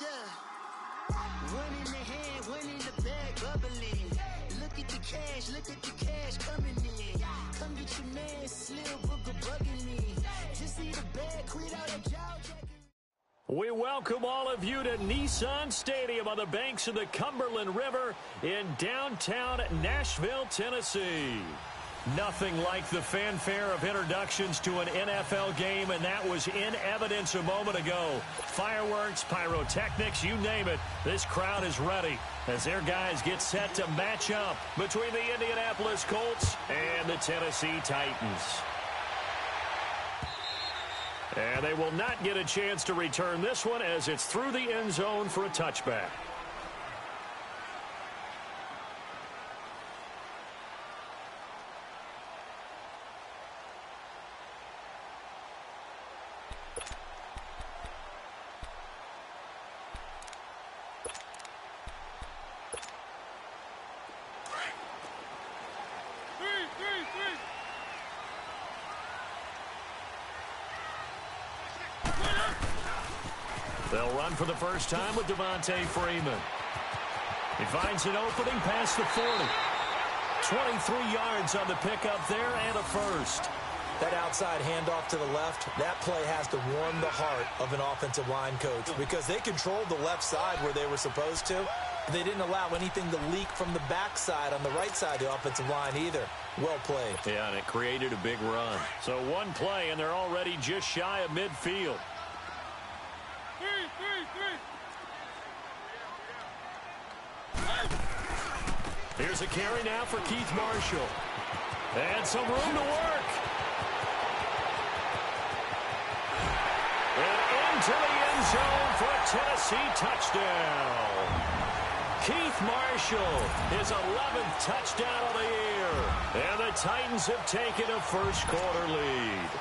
Yeah. One in the hand, one in the bag, bubbling. Look at the cash coming in. Come get your man, Slim Booker bugging me. Just see the bag, quit all that jaw jacking. We welcome all of you to Nissan Stadium on the banks of the Cumberland River in downtown Nashville, Tennessee. Nothing like the fanfare of introductions to an NFL game, and that was in evidence a moment ago. Fireworks, pyrotechnics, you name it. This crowd is ready as their guys get set to match up between the Indianapolis Colts and the Tennessee Titans. And they will not get a chance to return this one as it's through the end zone for a touchback. They'll run for the first time with Devontae Freeman. He finds an opening past the 40. 23 yards on the pickup there and a first. That outside handoff to the left, that play has to warm the heart of an offensive line coach because they controlled the left side where they were supposed to. They didn't allow anything to leak from the backside on the right side of the offensive line either. Well played. Yeah, and it created a big run. So one play, and they're already just shy of midfield. Here's a carry now for Keith Marshall. And some room to work. And into the end zone for a Tennessee touchdown. Keith Marshall, his 11th touchdown of the year. And the Titans have taken a first quarter lead.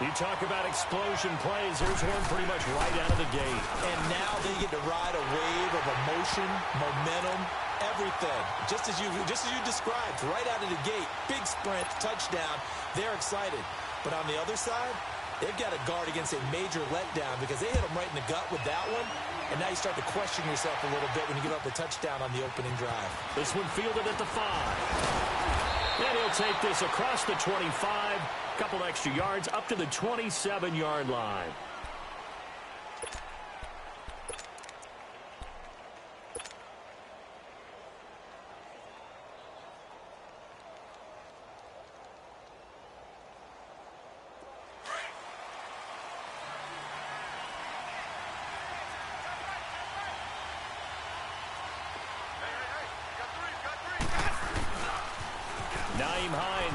You talk about explosion plays. Here's one pretty much right out of the gate. And now they get to ride a wave of emotion, momentum, everything. Just as you described, right out of the gate. Big sprint, touchdown. They're excited. But on the other side, they've got to guard against a major letdown because they hit them right in the gut with that one. And now you start to question yourself a little bit when you give up the touchdown on the opening drive. This one fielded at the 5. And he'll take this across the 25. Couple extra yards up to the 27-yard line.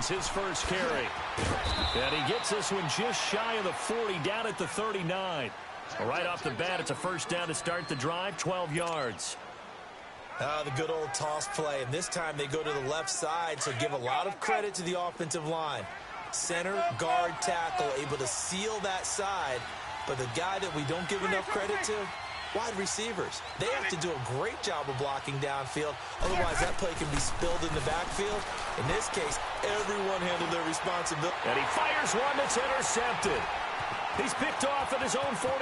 His first carry. And he gets this one just shy of the 40, down at the 39. Right off the bat, it's a first down to start the drive, 12 yards. The good old toss play, and this time they go to the left side, so give a lot of credit to the offensive line. Center, guard, tackle, able to seal that side, but the guy that we don't give enough credit to, wide receivers. They have to do a great job of blocking downfield. Otherwise, that play can be spilled in the backfield. In this case, everyone handled their responsibility. And he fires one that's intercepted. He's picked off at his own 46.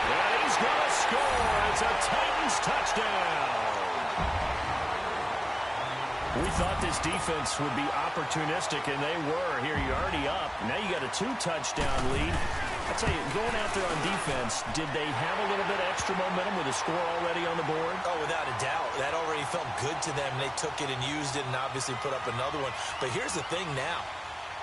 And he's going to score. It's a Titans touchdown. We thought this defense would be opportunistic, and they were. Here, you're already up. Now you got a 2-touchdown lead. I tell you, going out there on defense, did they have a little bit of extra momentum with a score already on the board? Oh, without a doubt. That already felt good to them. They took it and used it and obviously put up another one. But here's the thing now.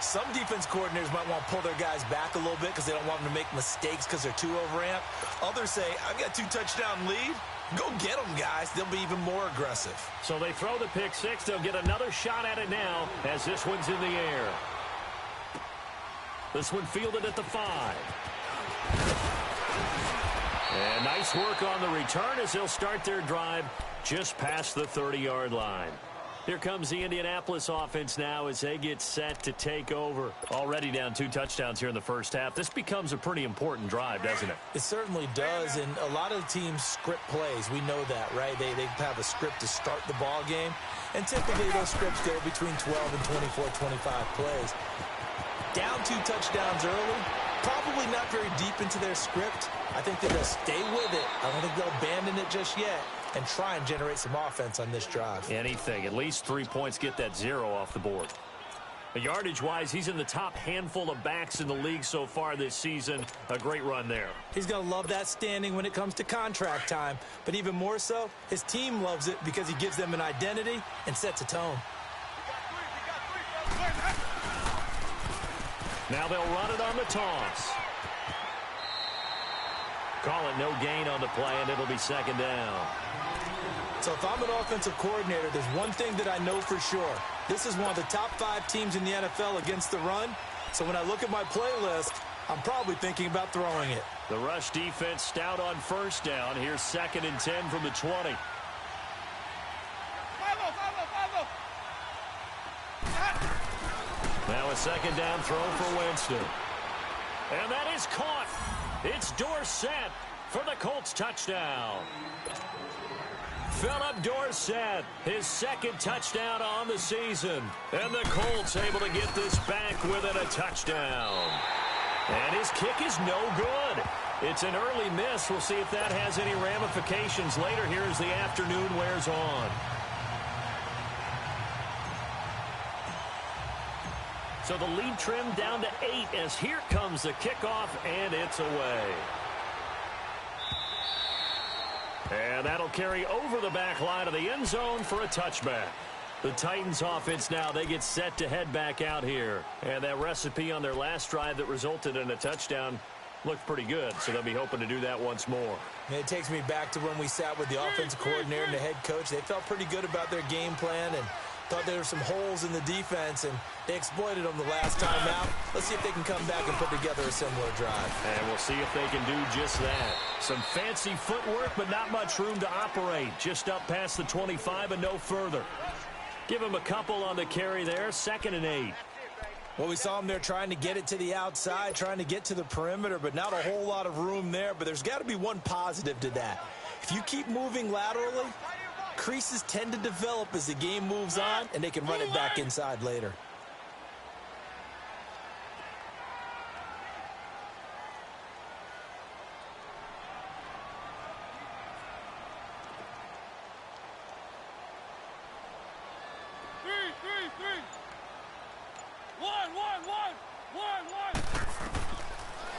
Some defense coordinators might want to pull their guys back a little bit because they don't want them to make mistakes because they're too overamped. Others say, I've got 2-touchdown lead. Go get them, guys. They'll be even more aggressive. So they throw the pick six. They'll get another shot at it now as this one's in the air. This one fielded at the 5. And nice work on the return as they'll start their drive just past the 30-yard line. Here comes the Indianapolis offense now as they get set to take over. Already down 2 touchdowns here in the first half. This becomes a pretty important drive, doesn't it? It certainly does, and a lot of teams script plays. We know that, right? They have a script to start the ball game, and typically those scripts go between 12 and 24, 25 plays. down 2 touchdowns early, probably not very deep into their script. I think they'll stay with it. I don't think they'll abandon it just yet and try and generate some offense on this drive. Anything. At least 3 points, get that 0 off the board. Yardage-wise, he's in the top handful of backs in the league so far this season. A great run there. He's going to love that standing when it comes to contract time. But even more so, his team loves it because he gives them an identity and sets a tone. Now they'll run it on the toss. Call it no gain on the play, and it'll be second down. So if I'm an offensive coordinator, there's one thing that I know for sure. This is one of the top 5 teams in the NFL against the run. So when I look at my playlist, I'm probably thinking about throwing it. The rush defense stout on first down. Here's 2nd and 10 from the 20. Now a 2nd down throw for Winston. And that is caught. It's Dorsett for the Colts touchdown. Philip Dorsett, his 2nd touchdown on the season. And the Colts able to get this back within a touchdown. And his kick is no good. It's an early miss. We'll see if that has any ramifications later here as the afternoon wears on. So the lead trimmed down to 8 as here comes the kickoff, and it's away. And that'll carry over the back line of the end zone for a touchback. The Titans offense now, they get set to head back out here. And that recipe on their last drive that resulted in a touchdown looked pretty good, so they'll be hoping to do that once more. And it takes me back to when we sat with the offensive coordinator and the head coach. They felt pretty good about their game plan and thought there were some holes in the defense, and they exploited them the last time out. Let's see if they can come back and put together a similar drive. And we'll see if they can do just that. Some fancy footwork, but not much room to operate. Just up past the 25 and no further. Give him a couple on the carry there. 2nd and 8. Well, we saw him there trying to get it to the outside, trying to get to the perimeter, but not a whole lot of room there. But there's got to be one positive to that. If you keep moving laterally, creases tend to develop as the game moves on, and they can run it back inside later.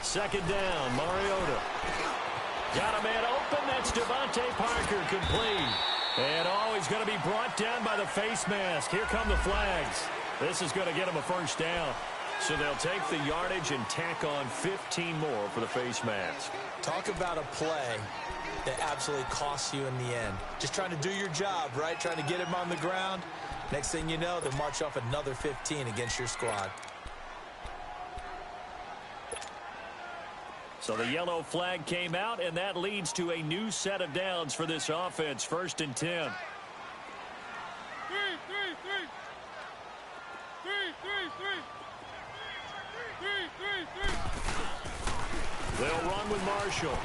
Second down, Mariota. Got a man open. That's Devontae Parker, complete. And he's going to be brought down by the face mask. Here come the flags. This is going to get him a first down. So they'll take the yardage and tack on 15 more for the face mask. Talk about a play that absolutely costs you in the end. Just trying to do your job, right? Trying to get him on the ground. Next thing you know, they'll march off another 15 against your squad. So the yellow flag came out, and that leads to a new set of downs for this offense. 1st and 10. They'll run with Marshall.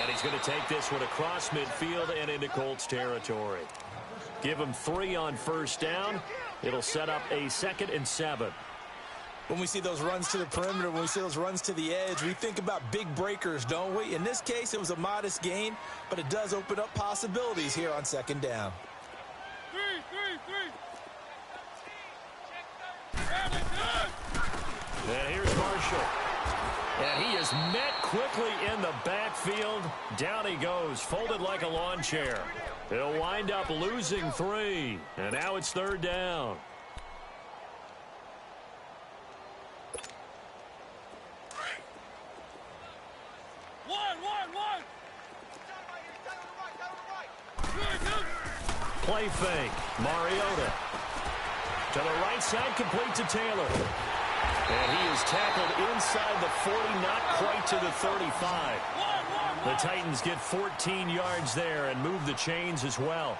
And he's going to take this one across midfield and into Colts territory. Give him 3 on first down. It'll set up a 2nd and 7. When we see those runs to the perimeter, when we see those runs to the edge, we think about big breakers, don't we? In this case, it was a modest gain, but it does open up possibilities here on 2nd down. And here's Marshall. And he is met quickly in the backfield. Down he goes, folded like a lawn chair. He'll wind up losing 3. And now it's 3rd down. Play fake. Mariota. To the right side, complete to Taylor. And he is tackled inside the 40, not quite to the 35. The Titans get 14 yards there and move the chains as well.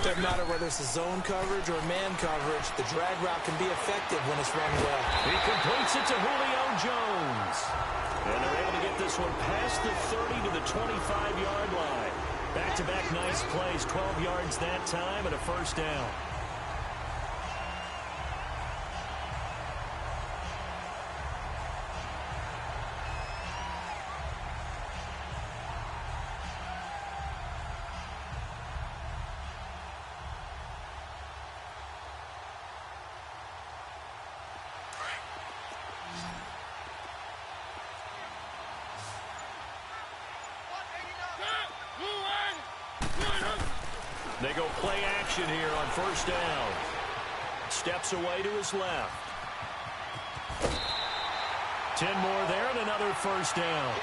Doesn't matter whether it's a zone coverage or man coverage, the drag route can be effective when it's run well. He completes it to Julio Jones. And they're able to get this one past the 30 to the 25-yard line. Back-to-back nice plays, 12 yards that time and a first down. They go play action here on first down. Steps away to his left. 10 more there and another first down.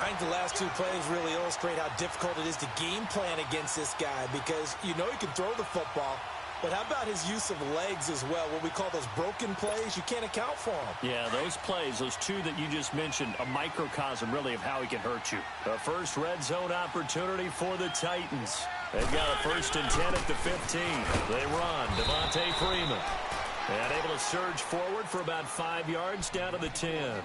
I think the last two plays really illustrate how difficult it is to game plan against this guy because you know he can throw the football, but how about his use of legs as well? What we call those broken plays, you can't account for them. Yeah, those plays, those two that you just mentioned, a microcosm really of how he can hurt you. The first red zone opportunity for the Titans. They've got a 1st and 10 at the 15. They run. Devontae Freeman. And able to surge forward for about 5 yards down to the 10.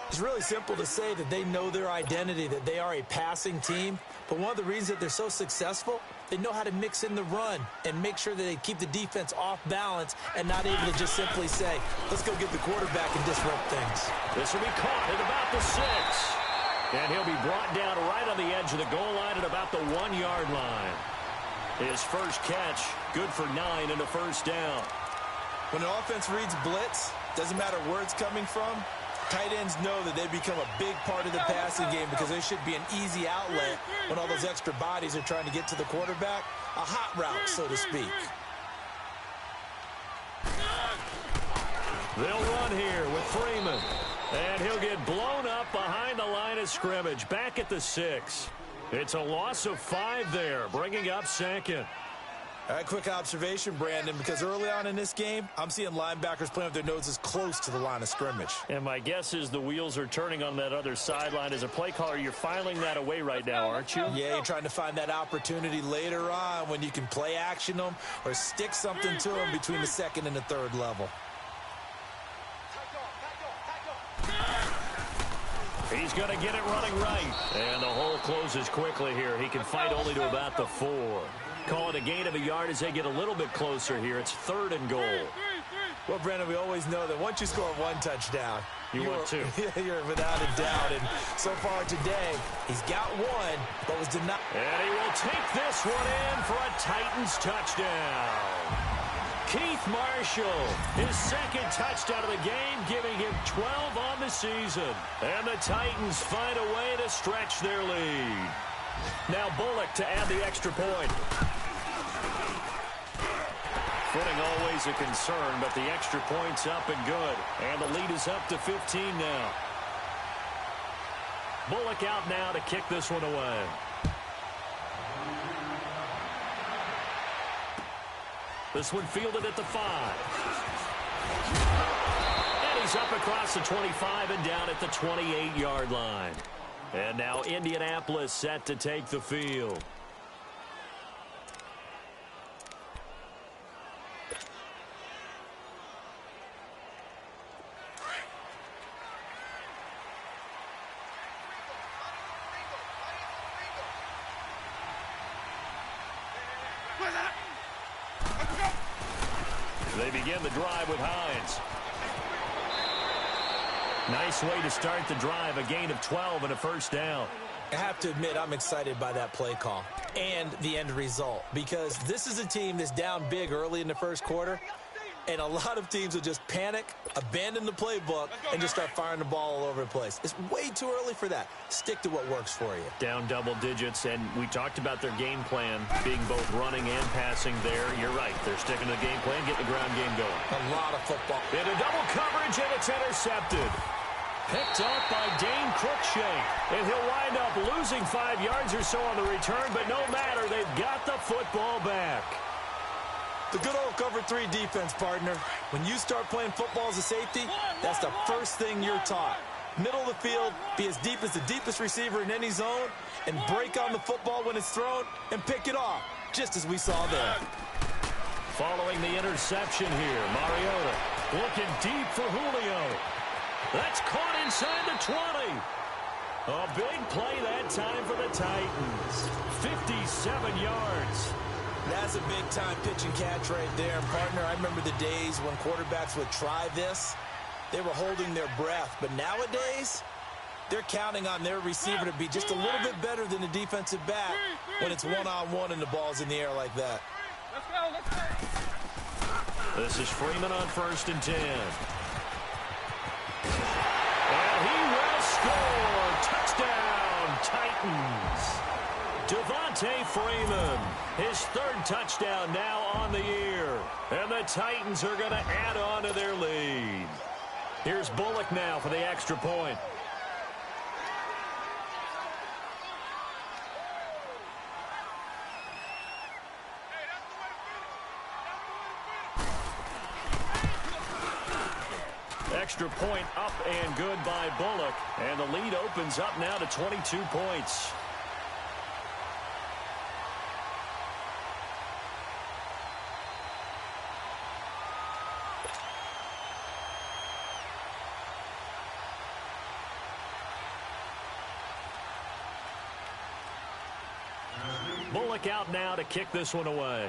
It's really simple to say that they know their identity, that they are a passing team. But one of the reasons that they're so successful, they know how to mix in the run and make sure that they keep the defense off balance and not able to just simply say, let's go get the quarterback and disrupt things. This will be caught at about the 6. And he'll be brought down right on the edge of the goal line at about the 1-yard line. His first catch, good for 9 and a first down. When an offense reads blitz, doesn't matter where it's coming from, tight ends know that they become a big part of the passing game because there should be an easy outlet when all those extra bodies are trying to get to the quarterback. A hot route, so to speak. They'll run here with Freeman. And he'll get blown up behind the line of scrimmage, back at the 6. It's a loss of 5 there, bringing up 2nd. All right, quick observation, Brandon, because early on in this game, I'm seeing linebackers playing with their noses close to the line of scrimmage. And my guess is the wheels are turning on that other sideline. As a play caller, you're filing that away right now, aren't you? Yeah, you're trying to find that opportunity later on when you can play action them or stick something to them between the 2nd and the 3rd level. He's going to get it running right. And the hole closes quickly here. He can fight only to about the 4. Call it a gain of a yard as they get a little bit closer here. It's 3rd and goal. Well, Brandon, we always know that once you score 1 touchdown, want 2. You're without a doubt. And so far today, he's got 1, but was denied. And he will take this one in for a Titans touchdown. Keith Marshall, his 2nd touchdown of the game, giving him 12 on the season. And the Titans find a way to stretch their lead. Now Bullock to add the extra point. Footing always a concern, but the extra point's up and good. And the lead is up to 15 now. Bullock out now to kick this one away. This one fielded at the 5. And he's up across the 25 and down at the 28-yard line. And now Indianapolis set to take the field. They begin the drive with Hines. Nice way to start the drive, a gain of 12 and a first down. I have to admit, I'm excited by that play call and the end result because this is a team that's down big early in the first quarter, and a lot of teams will just panic, abandon the playbook, and just start firing the ball all over the place. It's way too early for that. Stick to what works for you. Down double digits, and we talked about their game plan being both running and passing there. You're right. They're sticking to the game plan, getting the ground game going. A lot of football. Into double coverage, and it's intercepted. Picked up by Dane Cruikshank. And he'll wind up losing 5 yards or so on the return, but no matter, they've got the football back. The good old cover 3 defense, partner. When you start playing football as a safety, that's the first thing you're taught. Middle of the field, be as deep as the deepest receiver in any zone, and break on the football when it's thrown and pick it off, just as we saw there. Following the interception here, Mariota looking deep for Julio. That's caught inside the 20. A big play that time for the Titans. 57 yards. That's a big-time pitch and catch right there. And, partner, I remember the days when quarterbacks would try this. They were holding their breath. But nowadays, they're counting on their receiver to be just a little bit better than the defensive back when it's one-on-one and the ball's in the air like that. Let's go, let's go. This is Freeman on 1st and 10. And he will score. Touchdown, Titans. Devontae Freeman. His third touchdown now on the year. And the Titans are going to add on to their lead. Here's Bullock now for the extra point. Extra point up and good by Bullock. And the lead opens up now to 22 points. Bullock out now to kick this one away.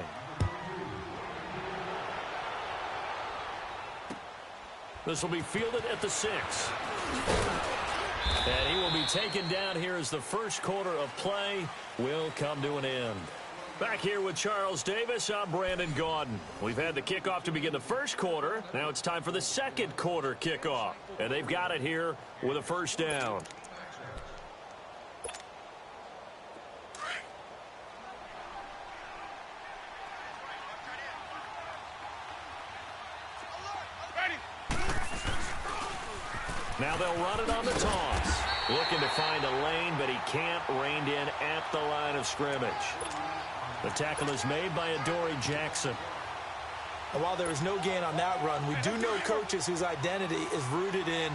This will be fielded at the 6. And he will be taken down here as the first quarter of play will come to an end. Back here with Charles Davis, I'm Brandon Gaudin. We've had the kickoff to begin the first quarter. Now it's time for the second quarter kickoff. And they've got it here with a first down. Now they'll run it on the toss. Looking to find a lane, but he can't rein in at the line of scrimmage. The tackle is made by Adoree Jackson. And while there is no gain on that run, we do know coaches whose identity is rooted in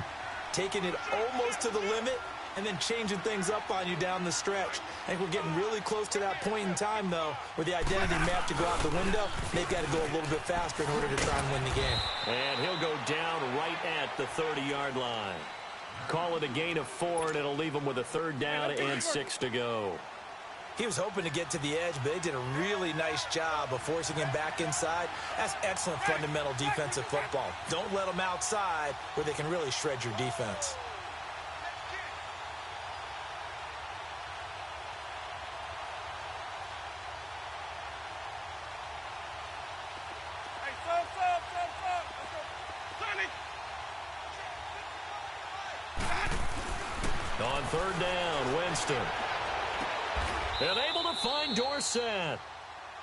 taking it almost to the limit and then changing things up on you down the stretch. I think we're getting really close to that point in time, though, where the identity map to go out the window, they've got to go a little bit faster in order to try and win the game. And he'll go down right at the 30-yard line. Call it a gain of 4, and it'll leave him with a third down and 6 to go. He was hoping to get to the edge, but they did a really nice job of forcing him back inside. That's excellent fundamental defensive football. Don't let them outside where they can really shred your defense. On third down, Winston. And able to find Dorsett.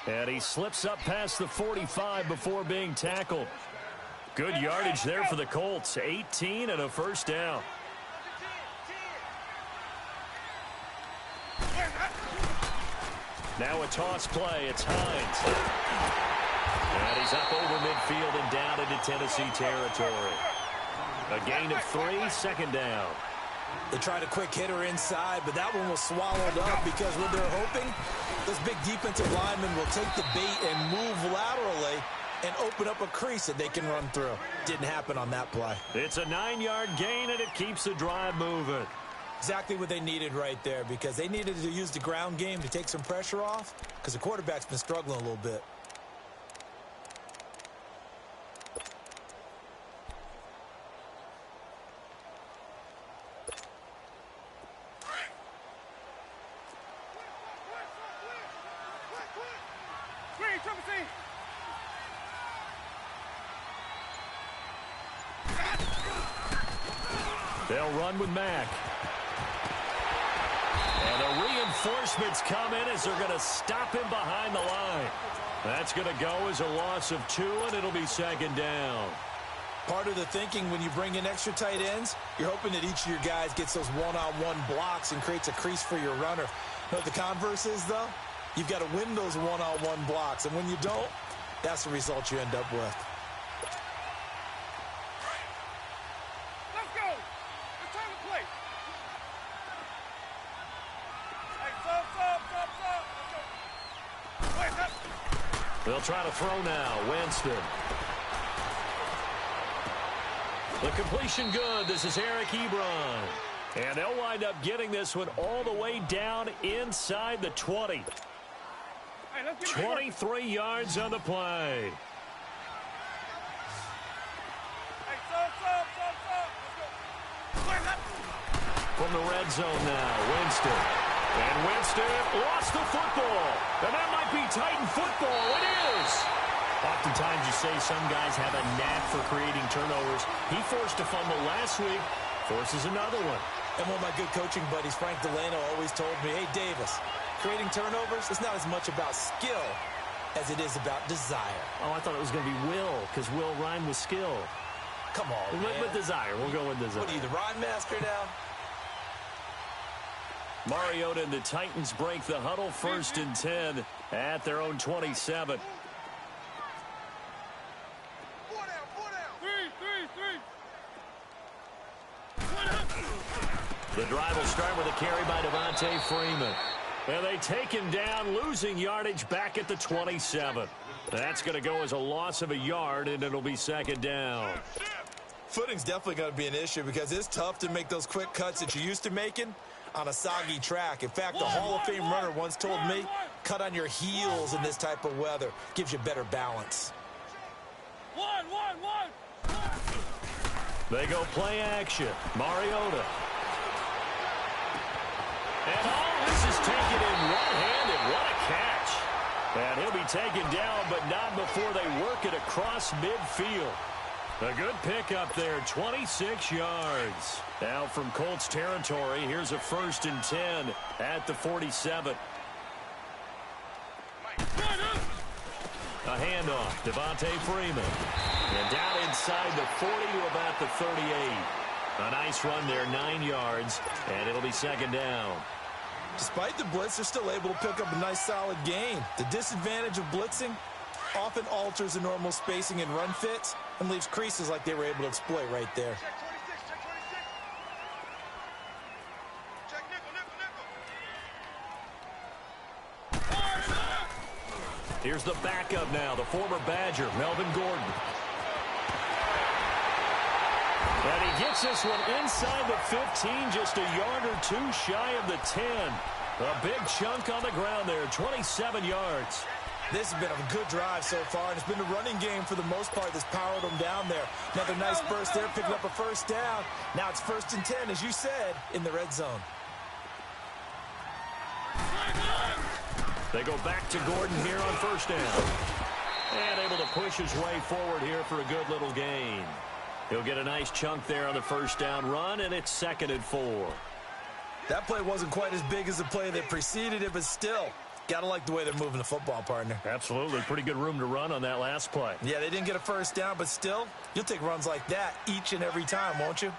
And he slips up past the 45 before being tackled. Good yardage there for the Colts. 18 and a first down. Now a toss play. It's Hines. And he's up over midfield and down into Tennessee territory. A gain of 3, second down. They tried a quick hitter inside, but that one was swallowed up because what they're hoping, those big defensive linemen will take the bait and move laterally and open up a crease that they can run through. Didn't happen on that play. It's a 9-yard gain, and it keeps the drive moving. Exactly what they needed right there because they needed to use the ground game to take some pressure off because the quarterback's been struggling a little bit. They'll run with Mack. And the reinforcements come in as they're going to stop him behind the line. That's going to go as a loss of 2, and it'll be second down. Part of the thinking when you bring in extra tight ends, you're hoping that each of your guys gets those one-on-one blocks and creates a crease for your runner. You know what the converse is, though? You've got to win those one-on-one blocks, and when you don't, that's the result you end up with. Let's go. It's time to play. Hey, stop. Let's go. They'll try to throw now. Winston. The completion good. This is Eric Ebron. And they'll wind up getting this one all the way down inside the 20. 23 yards on the play. From the red zone now, Winston. And Winston lost the football. And that might be Titan football. It is. Oftentimes you say some guys have a knack for creating turnovers. He forced a fumble last week, forces another one. And one of my good coaching buddies, Frank Delano, always told me, hey, Davis, creating turnovers is not as much about skill as it is about desire. Oh, I thought it was going to be will, because will rhyme with skill. Come on, man. With desire. We'll go with desire. What are you, the rhyme master now? Mariota and the Titans break the huddle, 1st and 10 at their own 27. The drive will start with a carry by Devontae Freeman. And they take him down, losing yardage back at the 27. That's going to go as a loss of a yard, and it'll be 2nd down. Footing's definitely going to be an issue because it's tough to make those quick cuts that you're used to making on a soggy track. In fact, the Hall of Fame runner once told me, cut on your heels in this type of weather. Gives you better balance. They go play action. Mariota. And all this is taken in one-handed. What a catch. And he'll be taken down, but not before they work it across midfield. A good pickup there, 26 yards. Now from Colts territory, here's a 1st and 10 at the 47. A handoff, Devontae Freeman. And down inside the 40 to about the 38. A nice run there, 9 yards, and it'll be 2nd down. Despite the blitz, they're still able to pick up a nice solid gain. The disadvantage of blitzing often alters the normal spacing and run fits and leaves creases like they were able to exploit right there. Here's the backup now, the former Badger, Melvin Gordon. And he gets this one inside the 15, just a yard or two shy of the 10. A big chunk on the ground there, 27 yards. This has been a good drive so far, and it's been a running game for the most part that's powered them down there. Another nice burst there, picking up a 1st down. Now it's 1st and 10, as you said, in the red zone. They go back to Gordon here on 1st down. And able to push his way forward here for a good little gain. He'll get a nice chunk there on the 1st down run, and it's 2nd and 4. That play wasn't quite as big as the play that preceded it, but still, got to like the way they're moving the football, partner. Absolutely. Pretty good room to run on that last play. Yeah, they didn't get a 1st down, but still, you'll take runs like that each and every time, won't you?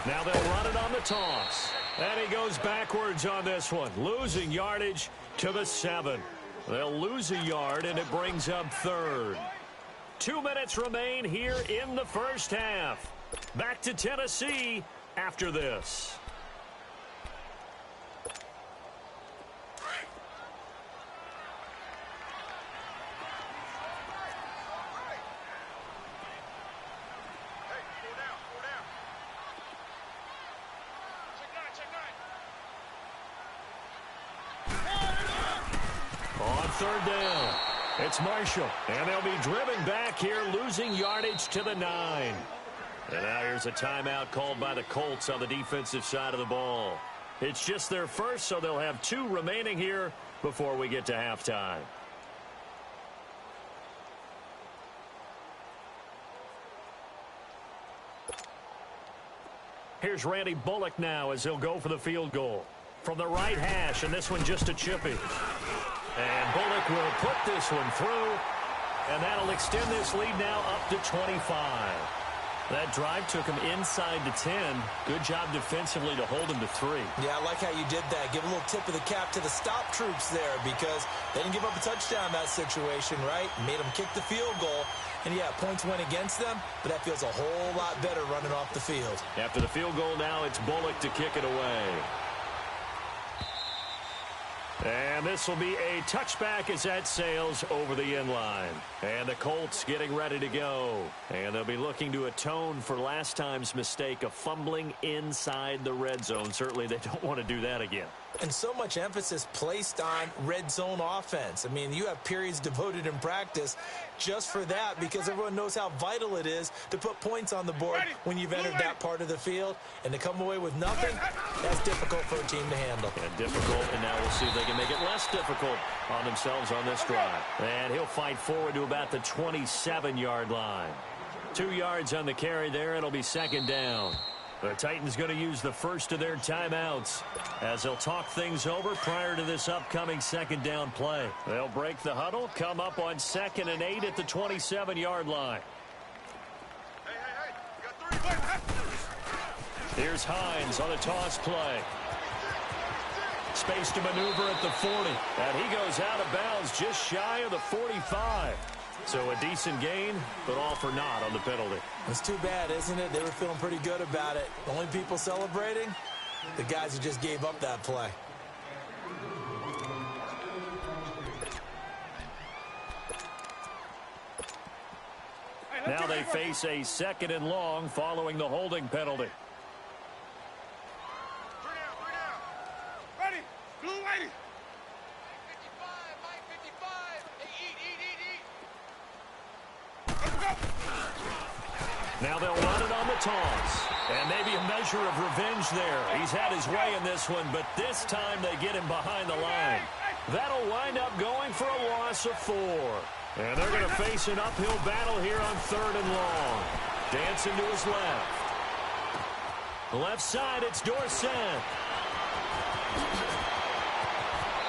Now they'll run it on the toss. And he goes backwards on this one, losing yardage to the 7. They'll lose a yard, and it brings up 3rd. 2 minutes remain here in the 1st half. Back to Tennessee after this. On 3rd down, it's Marshall, and they'll be driven back here, losing yardage to the 9. And now here's a timeout called by the Colts on the defensive side of the ball. It's just their first, so they'll have 2 remaining here before we get to halftime. Here's Randy Bullock now as he'll go for the field goal. From the right hash, and this one just a chippy. And Bullock will put this one through, and that'll extend this lead now up to 25. That drive took him inside the 10. Good job defensively to hold him to 3. Yeah, I like how you did that. Give a little tip of the cap to the stop troops there because they didn't give up a touchdown in that situation, right? Made them kick the field goal. And, yeah, points went against them, but that feels a whole lot better running off the field. After the field goal now, it's Bullock to kick it away. And this will be a touchback as that sails over the end line. And the Colts getting ready to go. And they'll be looking to atone for last time's mistake of fumbling inside the red zone. Certainly they don't want to do that again. And so much emphasis placed on red zone offense. I mean, you have periods devoted in practice just for that because everyone knows how vital it is to put points on the board when you've entered that part of the field. And to come away with nothing, that's difficult for a team to handle. And difficult, and now we'll see if they can make it less difficult on themselves on this drive. And he'll fight forward to about the 27-yard line. 2 yards on the carry there. It'll be second down. The Titans going to use the first of their timeouts as they'll talk things over prior to this upcoming second down play. They'll break the huddle, come up on 2nd and 8 at the 27-yard line. Here's Hines on the toss play. Space to maneuver at the 40. And he goes out of bounds just shy of the 45. So a decent gain, but all for naught on the penalty. It's too bad, isn't it? They were feeling pretty good about it. The only people celebrating, the guys who just gave up that play. Now they face a 2nd and long following the holding penalty. Ready? Blue lady. Now they'll run it on the toss. And maybe a measure of revenge there. He's had his way in this one, but this time they get him behind the line. That'll wind up going for a loss of 4. And they're going to face an uphill battle here on 3rd and long. Dancing to his left. Left side, it's Dorsett.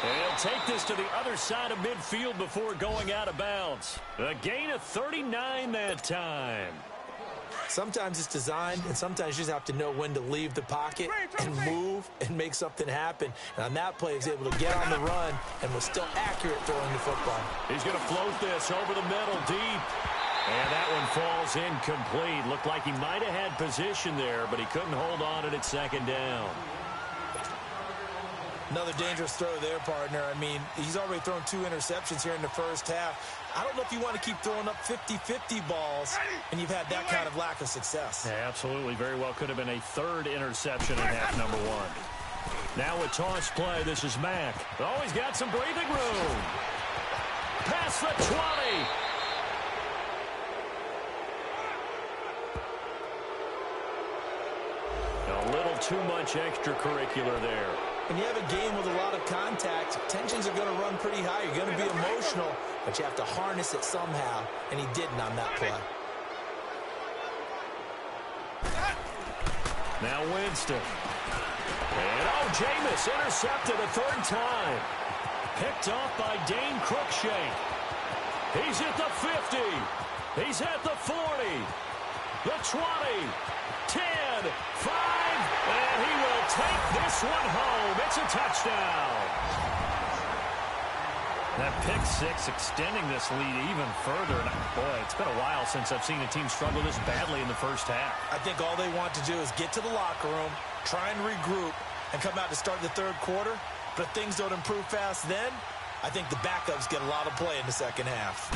And he'll take this to the other side of midfield before going out of bounds. A gain of 39 that time. Sometimes it's designed, and sometimes you just have to know when to leave the pocket and move and make something happen. And on that play, he was able to get on the run and was still accurate throwing the football. He's going to float this over the middle deep. And that one falls incomplete. Looked like he might have had position there, but he couldn't hold on it at 2nd down. Another dangerous throw there, partner. I mean, he's already thrown 2 interceptions here in the first half. I don't know if you want to keep throwing up 50-50 balls, and you've had that kind of lack of success. Yeah, absolutely. Very well could have been a 3rd interception in half number 1. Now a toss play. This is Mack. Oh, he's got some breathing room. Past the 20. A little too much extracurricular there. When you have a game with a lot of contact, tensions are going to run pretty high. You're going to be emotional, but you have to harness it somehow, and he didn't on that play. Now Winston. And Jameis intercepted a 3rd time. Picked off by Dane Cruikshank. He's at the 50. He's at the 40. The 20. 10, 5, and he will take this one home. It's a touchdown. That pick 6 extending this lead even further. And boy, it's been a while since I've seen a team struggle this badly in the first half. I think all they want to do is get to the locker room, try and regroup, and come out to start the 3rd quarter. But if things don't improve fast then, I think the backups get a lot of play in the 2nd half.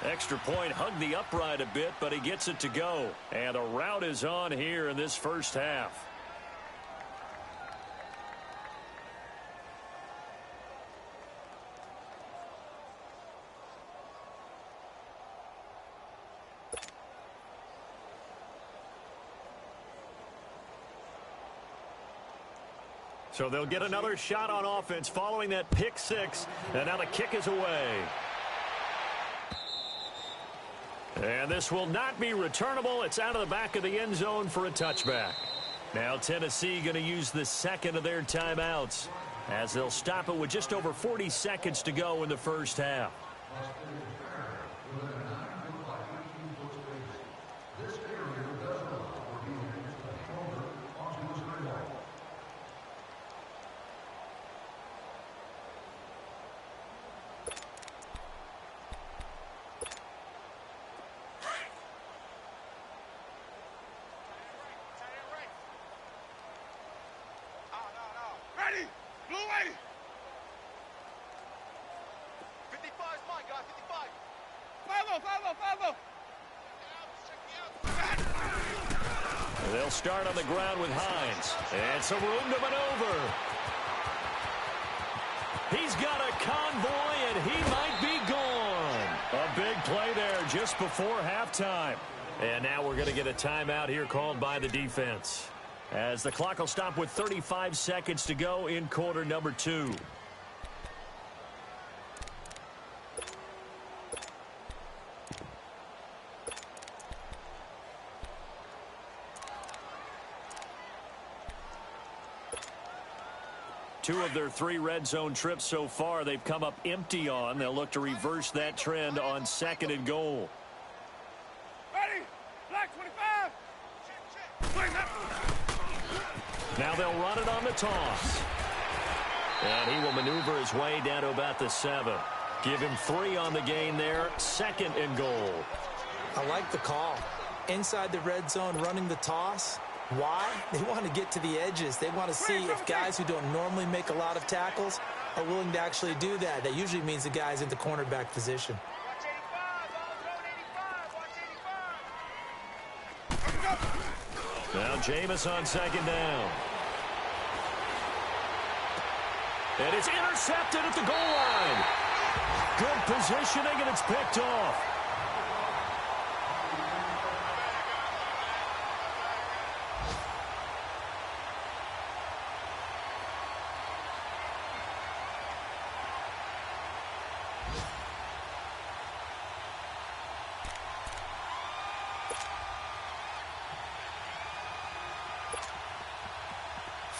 Extra point hugged the upright a bit, but he gets it to go. And a rout is on here in this first half. So they'll get another shot on offense following that pick 6. And now the kick is away. And this will not be returnable. It's out of the back of the end zone for a touchback. Now Tennessee going to use the 2nd of their timeouts as they'll stop it with just over 40 seconds to go in the first half. Ready? Blue lady. 55 is mine, guy. 55. Follow. They'll start on the ground with Hines. And some room to maneuver. He's got a convoy, and he might be gone. A big play there just before halftime. And now we're going to get a timeout here called by the defense, as the clock will stop with 35 seconds to go in quarter number 2. Two of their 3 red zone trips so far they've come up empty on. They'll look to reverse that trend on 2nd and goal. Ready? Black 25. Now they'll run it on the toss. And he will maneuver his way down to about the 7. Give him 3 on the gain there. 2nd and goal. I like the call. Inside the red zone, running the toss. Why? They want to get to the edges. They want to see if guys who don't normally make a lot of tackles are willing to actually do that. That usually means the guy's in the cornerback position. Watch 85. Watch 85. Now Jameis on 2nd down. And it's intercepted at the goal line. Good positioning, and it's picked off.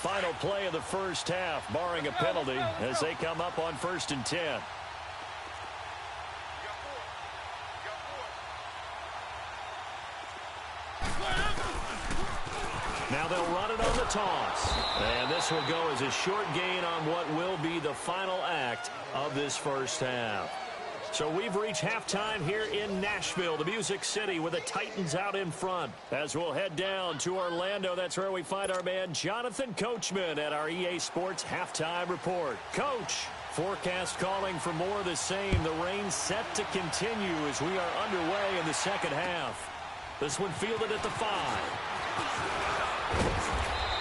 Final play of the first half, barring a penalty, as they come up on 1st and 10. Now they'll run it on the toss. And this will go as a short gain on what will be the final act of this first half. So we've reached halftime here in Nashville, the Music City, with the Titans out in front. As we'll head down to Orlando, that's where we find our man Jonathan Coachman at our EA Sports Halftime Report. Coach, forecast calling for more of the same. The rain set to continue as we are underway in the second half. This one fielded at the 5.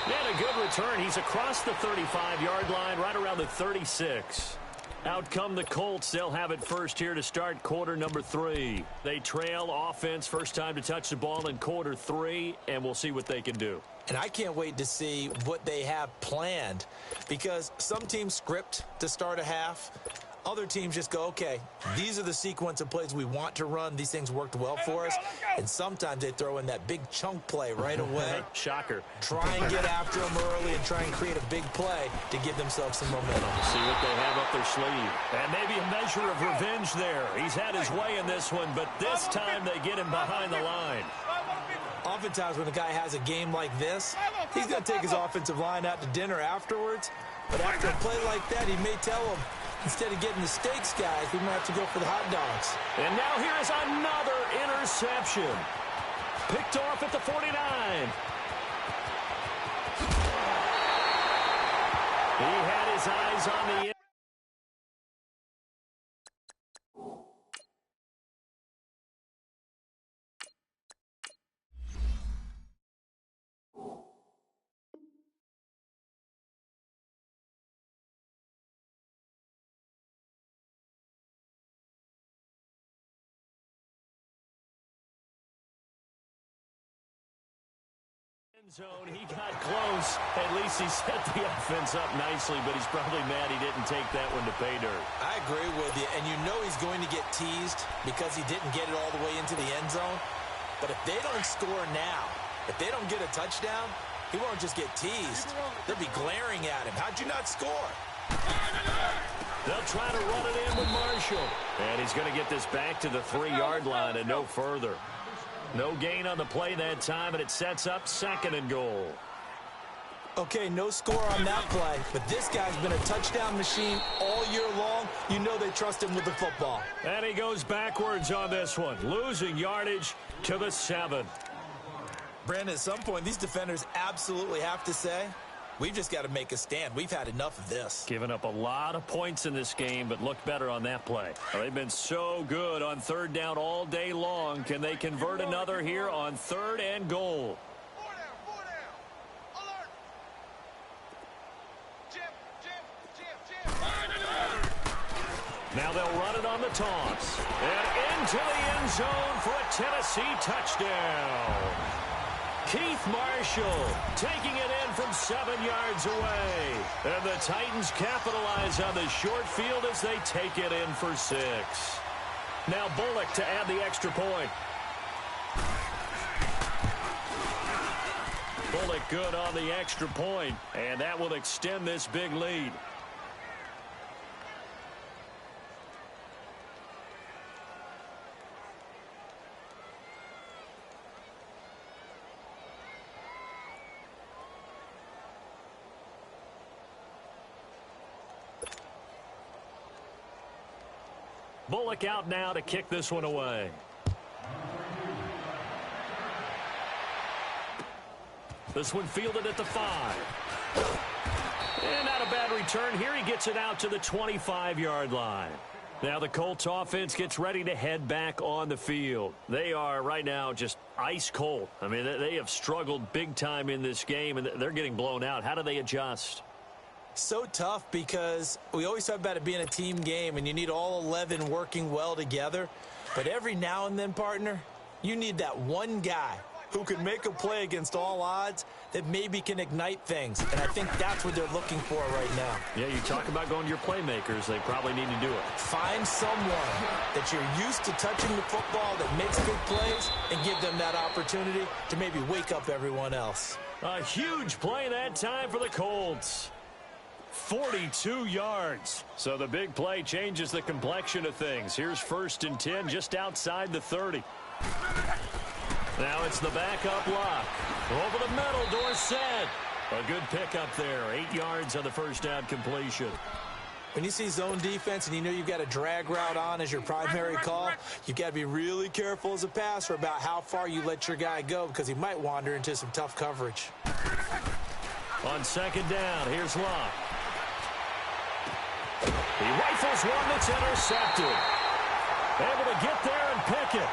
And a good return. He's across the 35-yard line, right around the 36. Out come the Colts. They'll have it first here to start quarter number 3. They trail offense, first time to touch the ball in quarter 3, and we'll see what they can do. And I can't wait to see what they have planned, because some teams script to start a half. Other teams just go, okay, these are the sequence of plays we want to run. These things worked well for us. And sometimes they throw in that big chunk play right away. Shocker. Try and get after them early and try and create a big play to give themselves some momentum. See what they have up their sleeve. And maybe a measure of revenge there. He's had his way in this one, but this time they get him behind the line. Oftentimes when a guy has a game like this, he's going to take his offensive line out to dinner afterwards. But after a play like that, he may tell them, instead of getting the steaks, guys, we might have to go for the hot dogs. And now here is another interception. Picked off at the 49. He had his eyes on the end. Zone. He got close. At least he set the offense up nicely, but he's probably mad he didn't take that one to pay dirt. I agree with you, and you know he's going to get teased because he didn't get it all the way into the end zone. But if they don't score now, if they don't get a touchdown, he won't just get teased. They'll be glaring at him. How'd you not score? They'll try to run it in with Marshall. And he's going to get this back to the 3-yard line and no further. No gain on the play that time, and it sets up 2nd and goal. Okay, no score on that play, but this guy's been a touchdown machine all year long. You know they trust him with the football. And he goes backwards on this one, losing yardage to the 7. Brandon, at some point, these defenders absolutely have to say, we've just got to make a stand. We've had enough of this. Giving up a lot of points in this game, but looked better on that play. Well, they've been so good on 3rd down all day long. Can they convert another here on 3rd and goal? Now they'll run it on the toss. And into the end zone for a Tennessee touchdown. Keith Marshall taking it in from 7 yards away. And the Titans capitalize on the short field as they take it in for 6. Now Bullock to add the extra point. Bullock good on the extra point, and that will extend this big lead. Bullock out now to kick this one away. This one fielded at the 5. And not a bad return here. He gets it out to the 25-yard line. Now the Colts offense gets ready to head back on the field. They are right now just ice cold. I mean, they have struggled big time in this game, and they're getting blown out. How do they adjust? So tough because we always talk about it being a team game and you need all 11 working well together. But every now and then, partner, you need that one guy who can make a play against all odds that maybe can ignite things. And I think that's what they're looking for right now. Yeah, you talk about going to your playmakers. They probably need to do it. Find someone that you're used to touching the football that makes big plays and give them that opportunity to maybe wake up everyone else. A huge play that time for the Colts. 42 yards. So the big play changes the complexion of things. Here's 1st and 10 just outside the 30. Now it's the backup lock. Over the middle, Dorsett. A good pickup there. 8 yards on the first down completion. When you see zone defense and you know you've got a drag route on as your primary call, you've got to be really careful as a passer about how far you let your guy go because he might wander into some tough coverage. On 2nd down, here's Locke. He rifles one that's intercepted. Able to get there and pick it.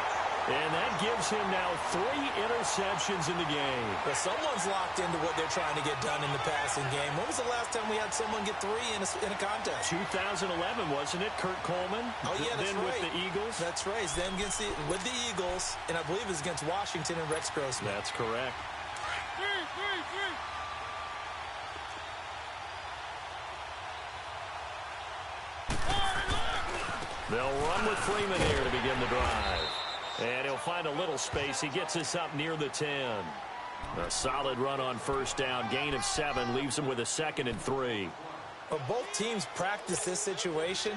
And that gives him now 3 interceptions in the game. But someone's locked into what they're trying to get done in the passing game. When was the last time we had someone get 3 in a contest? 2011, wasn't it? Kurt Coleman. Oh, yeah, that's then right. With the Eagles. That's right. Then with the Eagles, and I believe it was against Washington and Rex Grossman. That's correct. They'll run with Freeman here to begin the drive. And he'll find a little space. He gets us up near the 10. A solid run on 1st down. Gain of 7 leaves him with a 2nd and 3. Well, both teams practice this situation.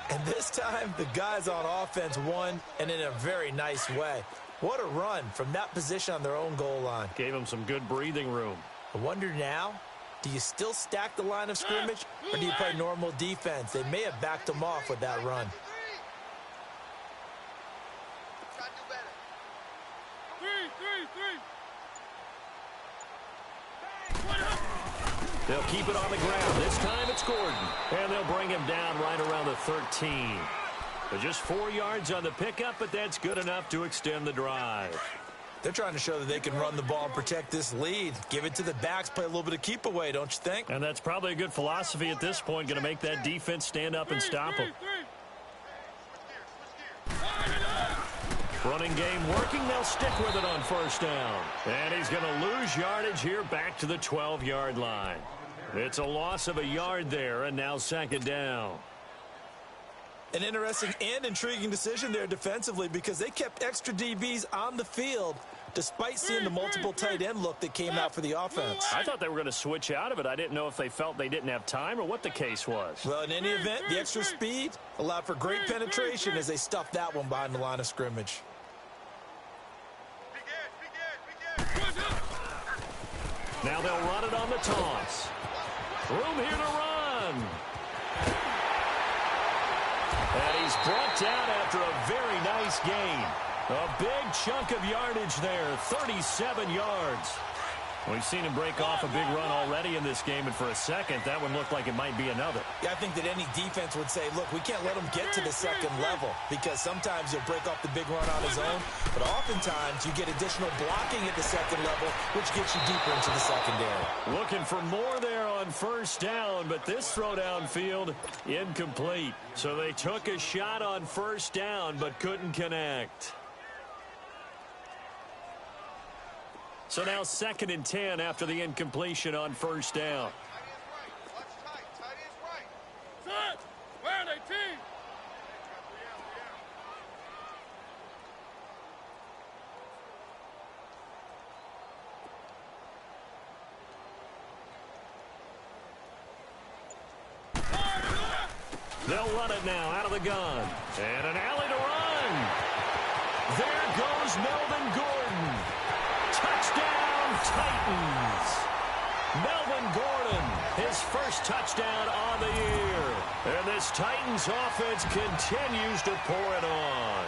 And this time, the guys on offense won, and in a very nice way. What a run from that position on their own goal line. Gave him some good breathing room. I wonder now, do you still stack the line of scrimmage, or do you play normal defense? They may have backed them off with that run. They'll keep it on the ground. This time it's Gordon. And they'll bring him down right around the 13. But just 4 yards on the pickup, but that's good enough to extend the drive. They're trying to show that they can run the ball and protect this lead. Give it to the backs, play a little bit of keep away, don't you think? And that's probably a good philosophy at this point, going to make that defense stand up and stop them. Running game working. They'll stick with it on 1st down. And he's going to lose yardage here back to the 12-yard line. It's a loss of a yard there, and now 2nd down. An interesting and intriguing decision there defensively because they kept extra DBs on the field despite seeing the multiple tight end look that came out for the offense. I thought they were going to switch out of it. I didn't know if they felt they didn't have time or what the case was. Well, in any event, the extra speed allowed for great penetration as they stuffed that one behind the line of scrimmage. Now they'll run it on the toss. Room here to run. And he's brought down after a very nice gain. A big chunk of yardage there, 37 yards. We've seen him break off a big run already in this game, and for a second, that one looked like it might be another. Yeah, I think that any defense would say, look, we can't let him get to the 2nd level because sometimes he'll break off the big run on his own, but oftentimes you get additional blocking at the 2nd level, which gets you deeper into the secondary. Looking for more there on first down, but this throw downfield incomplete. So they took a shot on first down, but couldn't connect. So now 2nd and 10 after the incompletion on first down. Set! Where are they, team? They'll run it now out of the gun. And an alley to run. There goes Melvin Gordon. Touchdown, Titans. Melvin Gordon, his first touchdown on the year. And this Titans offense continues to pour it on.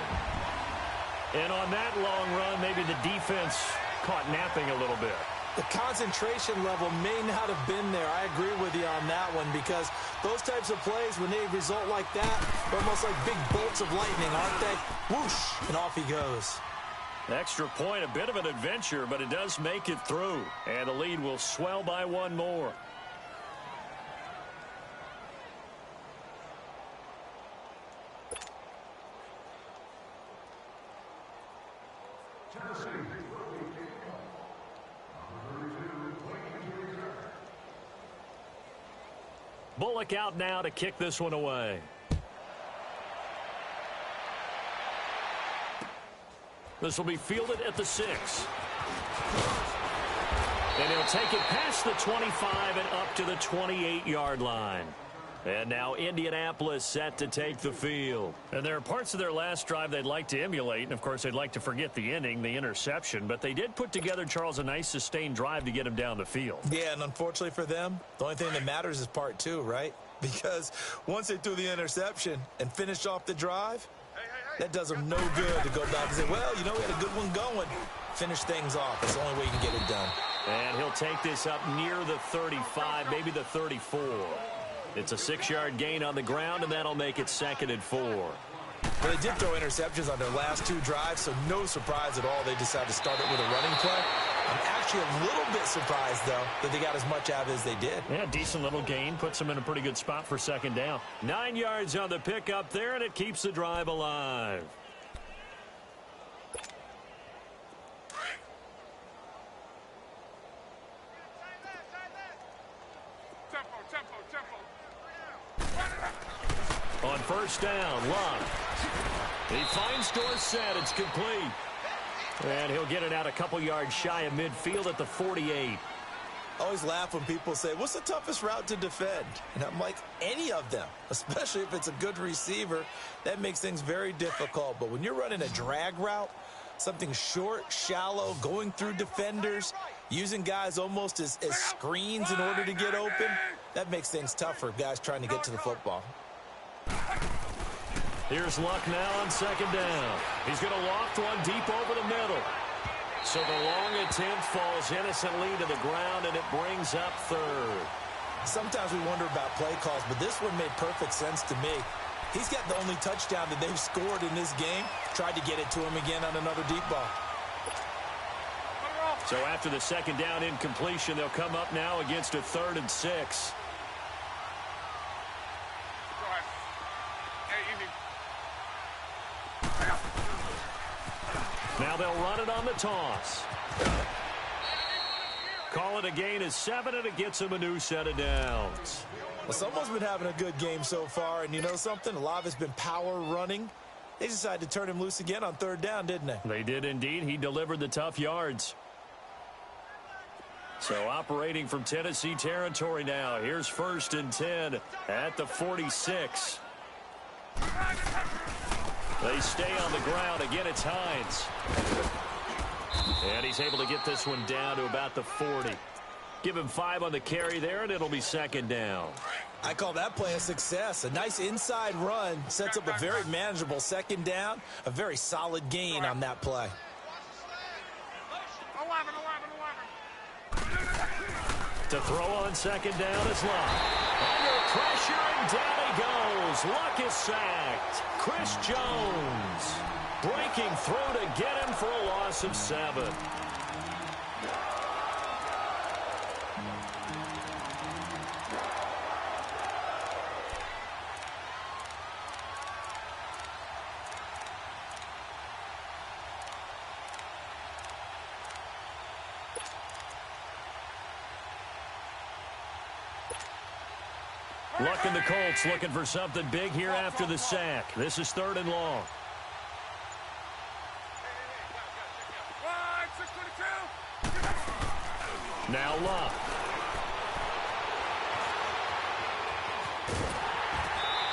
And on that long run, maybe the defense caught napping a little bit. The concentration level may not have been there. I agree with you on that one, because those types of plays, when they result like that, they're almost like big bolts of lightning, aren't they? Whoosh, and off he goes. Extra point, a bit of an adventure, but it does make it through. And the lead will swell by one more. Bullock out now to kick this one away. This will be fielded at the 6. And he'll take it past the 25 and up to the 28-yard line. And now Indianapolis set to take the field. And there are parts of their last drive they'd like to emulate. And, of course, they'd like to forget the inning, the interception. But they did put together, Charles, a nice sustained drive to get him down the field. Yeah, and unfortunately for them, the only thing that matters is part 2, right? Because once they threw the interception and finished off the drive, that does them no good to go back and say, well, you know, we had a good one going. Finish things off. That's the only way you can get it done. And he'll take this up near the 35, maybe the 34. It's a 6-yard gain on the ground, and that'll make it 2nd and 4. Well, they did throw interceptions on their last 2 drives, so no surprise at all they decided to start it with a running play. I'm actually a little bit surprised, though, that they got as much out of it as they did. Yeah, decent little gain. Puts them in a pretty good spot for 2nd down. 9 yards on the pickup there, and it keeps the drive alive. On first down, Love. He finds Dorsett. It's complete. And he'll get it out a couple yards shy of midfield at the 48. I always laugh when people say, what's the toughest route to defend? And I'm like, any of them, especially if it's a good receiver. That makes things very difficult. But when you're running a drag route, something short, shallow, going through defenders, using guys almost as screens in order to get open, that makes things tough for guys trying to get to the football. Here's Luck now on 2nd down. He's going to loft one deep over the middle. So the long attempt falls innocently to the ground, and it brings up 3rd. Sometimes we wonder about play calls, but this one made perfect sense to me. He's got the only touchdown that they've scored in this game. Tried to get it to him again on another deep ball. So after the 2nd down incompletion, they'll come up now against a 3rd and 6. Now they'll run it on the toss. Call it a gain of 7, and it gets them a new set of downs. Well, someone's been having a good game so far, and you know something? A lot of it's been power running. They decided to turn him loose again on 3rd down, didn't they? They did indeed. He delivered the tough yards. So operating from Tennessee territory now. Here's 1st and 10 at the 46. They stay on the ground. Again, it's Hines. And he's able to get this one down to about the 40. Give him 5 on the carry there, and it'll be 2nd down. I call that play a success. A nice inside run sets up a very manageable 2nd down. A very solid gain on that play. 11. To throw on 2nd down is Luck. Under pressure, and down he goes. Luck is sacked. Chris Jones breaking through to get him for a loss of 7. Luck and the Colts looking for something big here after the sack. This is 3rd and long. Now Luck.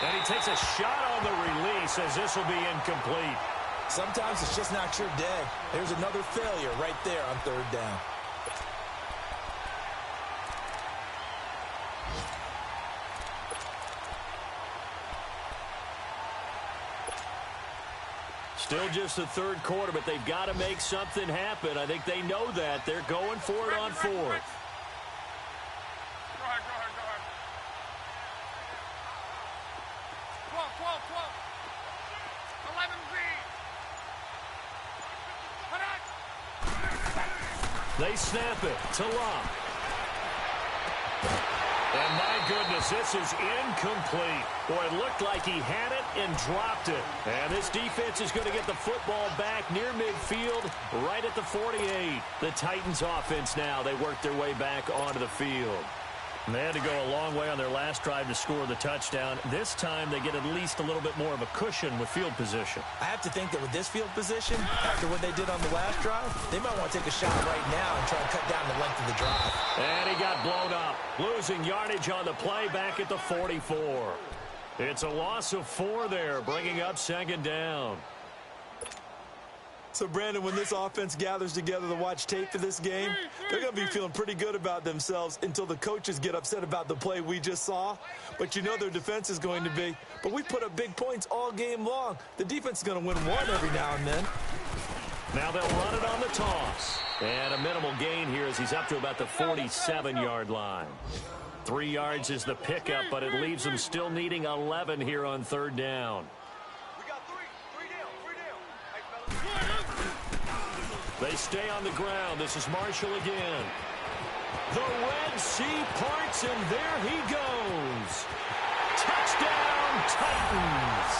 And he takes a shot on the release as this will be incomplete. Sometimes it's just not your day. There's another failure right there on 3rd down. Still just the 3rd quarter, but they've got to make something happen. I think they know that. They're going for it on 4th. Go ahead. 12. 11 Z. They snap it to Luck. And my goodness, this is incomplete. Boy, it looked like he had it and dropped it. And this defense is going to get the football back near midfield, right at the 48. The Titans offense now, they work their way back onto the field. And they had to go a long way on their last drive to score the touchdown. This time they get at least a little bit more of a cushion with field position. I have to think that with this field position, after what they did on the last drive, they might want to take a shot right now and try to cut down the length of the drive. And he got blown up, losing yardage on the play back at the 44. It's a loss of 4 there, bringing up 2nd down. So, Brandon, when this offense gathers together to watch tape for this game, they're going to be feeling pretty good about themselves until the coaches get upset about the play we just saw. But you know their defense is going to be. But we put up big points all game long. The defense is going to win one every now and then. Now they'll run it on the toss. And a minimal gain here as he's up to about the 47-yard line. 3 yards is the pickup, but it leaves them still needing 11 here on 3rd down. They stay on the ground. This is Marshall again. The Red Sea parts, and there he goes. Touchdown, Titans.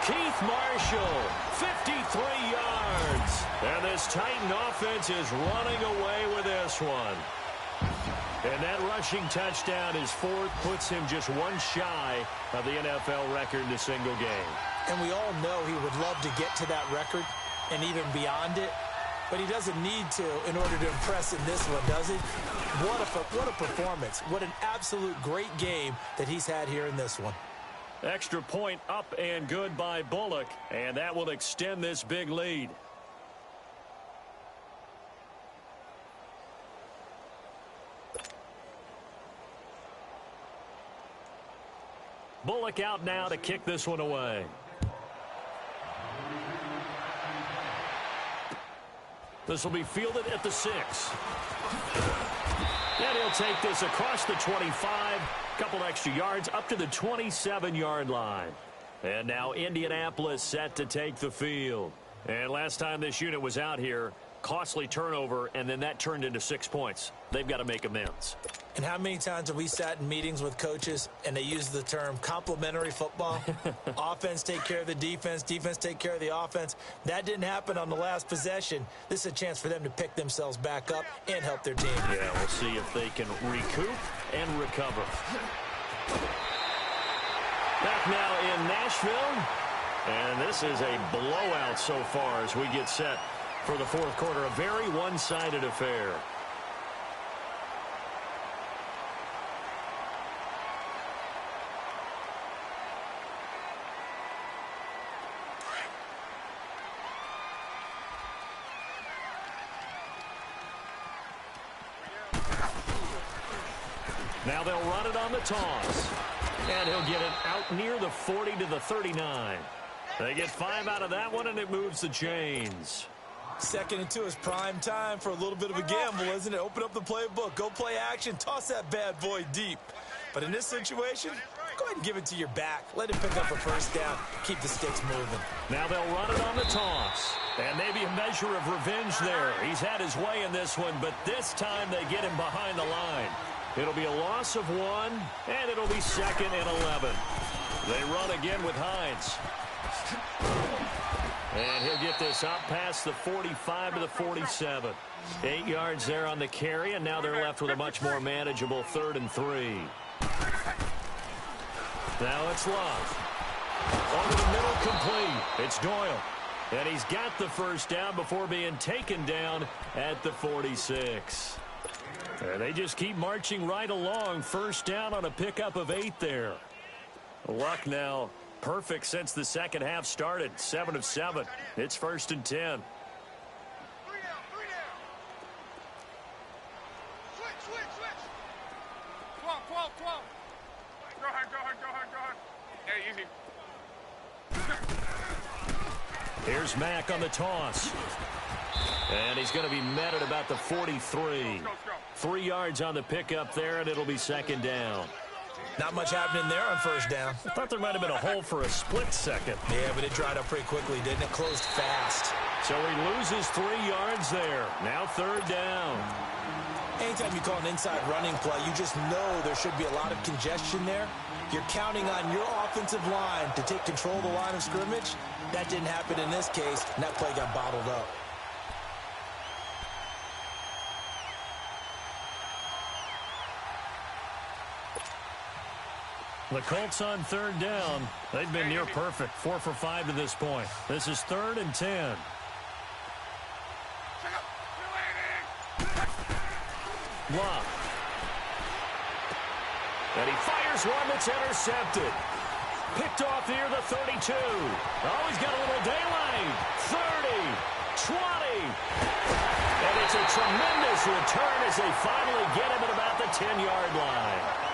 Keith Marshall, 53 yards. And this Titan offense is running away with this one. And that rushing touchdown is 4th, puts him just 1 shy of the NFL record in a single game. And we all know he would love to get to that record and even beyond it. But he doesn't need to in order to impress in this one, does he? What a performance. What an absolute great game that he's had here in this one. Extra point up and good by Bullock, and that will extend this big lead. Bullock out now to kick this one away. This will be fielded at the 6. And he'll take this across the 25. Couple extra yards up to the 27-yard line. And now Indianapolis set to take the field. And last time this unit was out here, costly turnover, and then that turned into 6 points. They've got to make amends. And how many times have we sat in meetings with coaches and they use the term complementary football? Offense take care of the defense, defense take care of the offense. That didn't happen on the last possession. This is a chance for them to pick themselves back up and help their team. Yeah, we'll see if they can recoup and recover. Back now in Nashville. And this is a blowout so far as we get set for the 4th quarter. A very one-sided affair. Now they'll run it on the toss. And he'll get it out near the 40 to the 39. They get 5 out of that one, and it moves the chains. 2nd and 2 is prime time for a little bit of a gamble, isn't it? Open up the playbook, go play action, toss that bad boy deep. But in this situation, go ahead and give it to your back. Let him pick up a 1st down, keep the sticks moving. Now they'll run it on the toss. And maybe a measure of revenge there. He's had his way in this one, but this time they get him behind the line. It'll be a loss of 1, and it'll be 2nd and 11. They run again with Hines. And he'll get this up past the 45 to the 47. 8 yards there on the carry, and now they're left with a much more manageable 3rd and 3. Now it's Love. Over the middle, complete. It's Doyle. And he's got the first down before being taken down at the 46. And they just keep marching right along. First down on a pickup of 8 there. Luck now perfect since the second half started. 7 of 7. It's 1st and 10. Switch. 12. Go ahead. Hey, easy. Here's Mack on the toss. And he's going to be met at about the 43. 3 yards on the pickup there, and it'll be 2nd down. Not much happening there on first down. I thought there might have been a hole for a split second. Yeah, but it dried up pretty quickly, didn't it? Closed fast. So he loses 3 yards there. Now 3rd down. Anytime you call an inside running play, you just know there should be a lot of congestion there. You're counting on your offensive line to take control of the line of scrimmage. That didn't happen in this case, and that play got bottled up. The Colts on 3rd down. They've been near perfect. 4 for 5 to this point. This is 3rd and 10. Love. And he fires one that's intercepted. Picked off near the 32. Oh, he's got a little daylight. 30, 20. And it's a tremendous return as they finally get him at about the 10-yard line.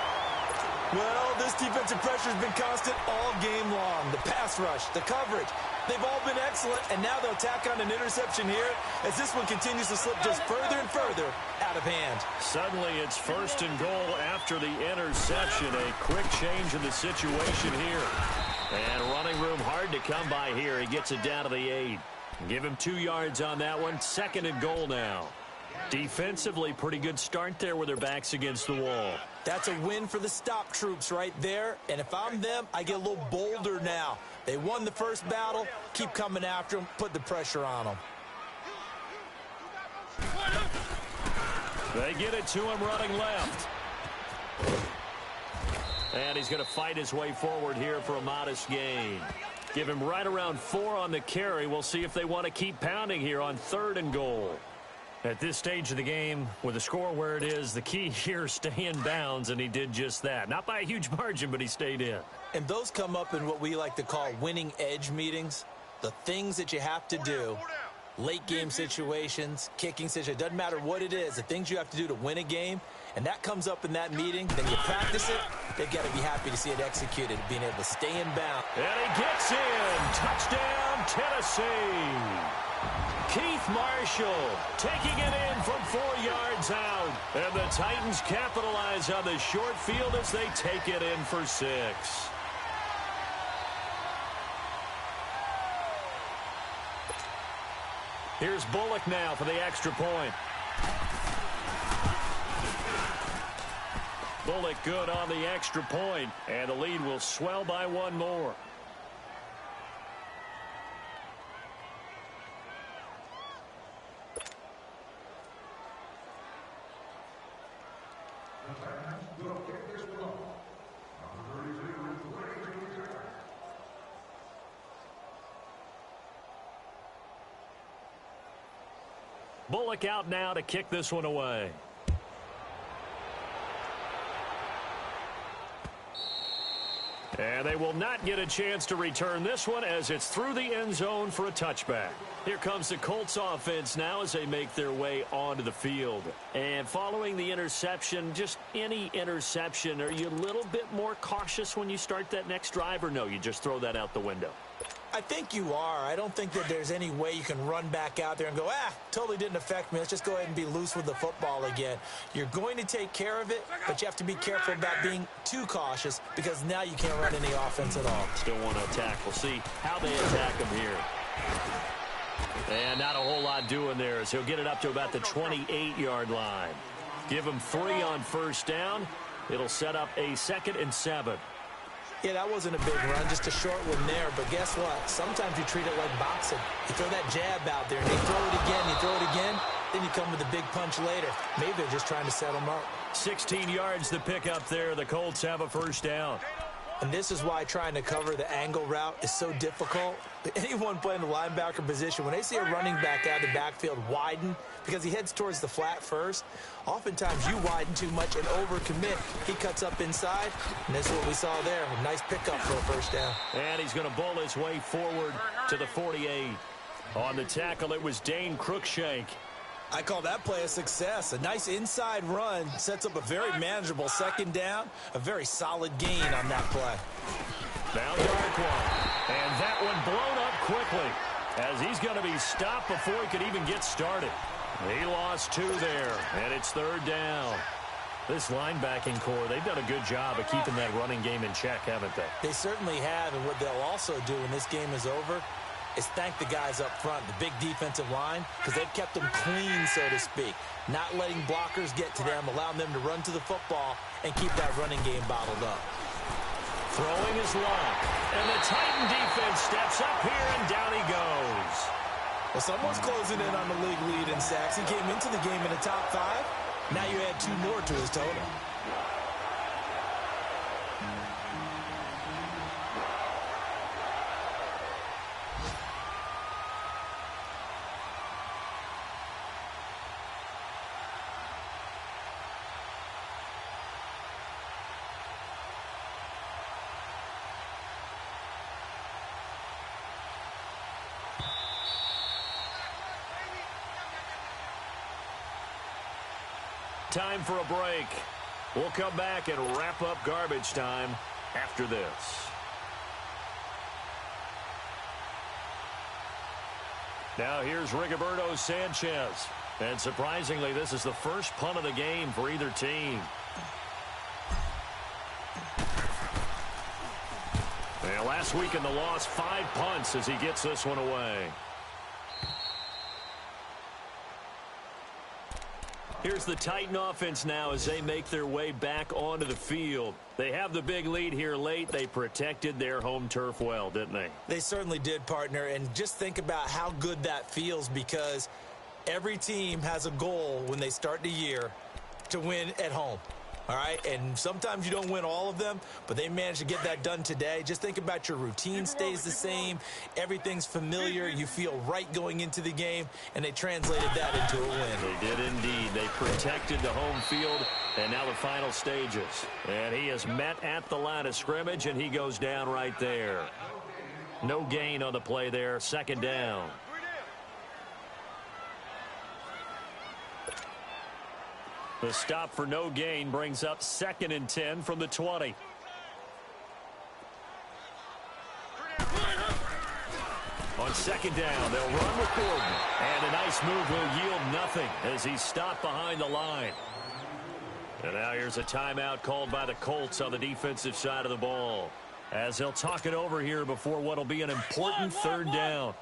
Well, this defensive pressure has been constant all game long. The pass rush, the coverage, they've all been excellent, and now they'll tack on an interception here as this one continues to slip just further and further out of hand. Suddenly it's 1st and goal after the interception. A quick change in the situation here. And running room hard to come by here. He gets it down to the 8. Give him 2 yards on that one. 2nd and goal now. Defensively, pretty good start there with their backs against the wall. That's a win for the stop troops right there. And if I'm them, I get a little bolder now. They won the first battle. Keep coming after them. Put the pressure on them. They get it to him running left. And he's going to fight his way forward here for a modest gain. Give him right around 4 on the carry. We'll see if they want to keep pounding here on 3rd and goal. At this stage of the game, with the score where it is, the key here is stay in bounds, and he did just that. Not by a huge margin, but he stayed in. And those come up in what we like to call winning edge meetings. The things that you have to do, late game situations, kicking situations, doesn't matter what it is, the things you have to do to win a game, and that comes up in that meeting, then you practice it, they've got to be happy to see it executed, being able to stay in bounds. And he gets in. Touchdown, Tennessee. Keith Marshall taking it in from 4 yards out. And the Titans capitalize on the short field as they take it in for 6. Here's Bullock now for the extra point. Bullock good on the extra point, and the lead will swell by 1 more. Bullock out now to kick this one away. And they will not get a chance to return this one as it's through the end zone for a touchback. Here comes the Colts offense now as they make their way onto the field. And following the interception, just any interception, are you a little bit more cautious when you start that next drive, or no, you just throw that out the window? I think you are. I don't think that there's any way you can run back out there and go, totally didn't affect me. Let's just go ahead and be loose with the football again. You're going to take care of it, but you have to be careful about being too cautious because now you can't run any offense at all. Still want to attack. We'll see how they attack him here. And not a whole lot doing there as he'll get it up to about the 28-yard line. Give him 3 on first down. It'll set up a 2nd and 7. Yeah, that wasn't a big run, just a short one there. But guess what? Sometimes you treat it like boxing. You throw that jab out there, and you throw it again, you throw it again, then you come with a big punch later. Maybe they're just trying to set them up. 16 yards to pick up there. The Colts have a first down. And this is why trying to cover the angle route is so difficult. Anyone playing the linebacker position, when they see a running back out of the backfield widen because he heads towards the flat first, oftentimes you widen too much and overcommit. He cuts up inside, and this is what we saw there. A nice pickup for a first down. And he's going to bowl his way forward to the 48. On the tackle, it was Dane Cruikshank. I call that play a success. A nice inside run sets up a very manageable second down, a very solid gain on that play. Now Darkwan, and that one blown up quickly as he's going to be stopped before he could even get started. He lost 2 there, and it's third down. This linebacking core, they've done a good job of keeping that running game in check, haven't they? They certainly have, and what they'll also do when this game is over is thank the guys up front, the big defensive line, because they've kept them clean, so to speak. Not letting blockers get to them, allowing them to run to the football and keep that running game bottled up. Throwing his lock, and the Titan defense steps up here, and down he goes. Well, someone's closing in on the league lead in sacks. He came into the game in the top 5. Now you add 2 more to his total. Time for a break. We'll come back and wrap up garbage time after this. Now here's Rigoberto Sanchez. And surprisingly, this is the first punt of the game for either team. And last week in the loss, 5 punts as he gets this one away. Here's the Titan offense now as they make their way back onto the field. They have the big lead here late. They protected their home turf well, didn't they? They certainly did, partner. And just think about how good that feels, because every team has a goal when they start the year to win at home. All right, and sometimes you don't win all of them, but they managed to get that done today. Just think about your routine stays the same. Everything's familiar. You feel right going into the game, and they translated that into a win. They did indeed. They protected the home field, and now the final stages. And he is met at the line of scrimmage, and he goes down right there. No gain on the play there. Second down. The stop for no gain brings up 2nd and 10 from the 20. On second down, they'll run with Gordon. And a nice move will yield nothing as he's stopped behind the line. And now here's a timeout called by the Colts on the defensive side of the ball, as they'll talk it over here before what will be an important third down.